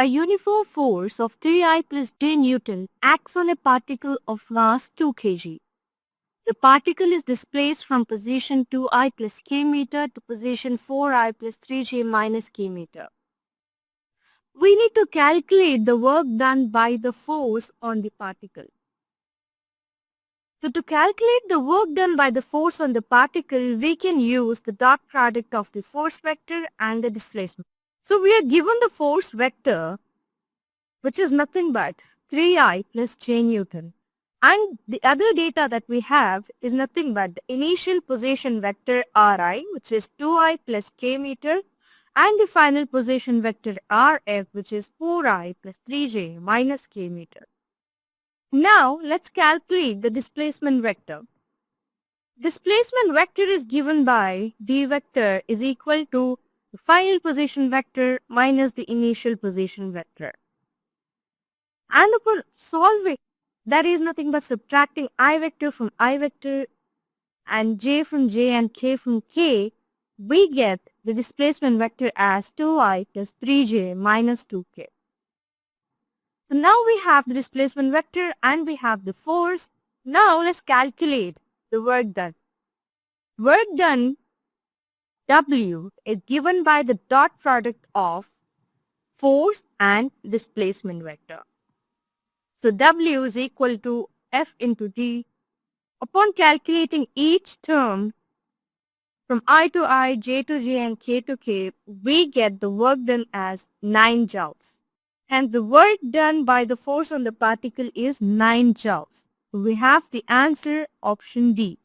A uniform force of 3I plus j Newton acts on a particle of mass 2 kg. The particle is displaced from position 2I plus k meter to position 4I plus 3j minus k meter. We need to calculate the work done by the force on the particle. So to calculate the work done by the force on the particle, we can use the dot product of the force vector and the displacement. So we are given the force vector, which is nothing but 3I plus j Newton. And the other data that we have is nothing but the initial position vector Ri, which is 2I plus k meter, and the final position vector Rf, which is 4I plus 3j minus k meter. Now, let's calculate the displacement vector. Displacement vector is given by d vector is equal to the final position vector minus the initial position vector. And upon solving, that is nothing but subtracting I vector from I vector and j from j and k from k, we get the displacement vector as 2I plus 3j minus 2k. So now we have the displacement vector and we have the force. Now let's calculate the work done. Work done, W, is given by the dot product of force and displacement vector. So W is equal to F into D. Upon calculating each term from I to I, J to J and K to K, we get the work done as 9 joules. And the work done by the force on the particle is 9 joules. We have the answer option D.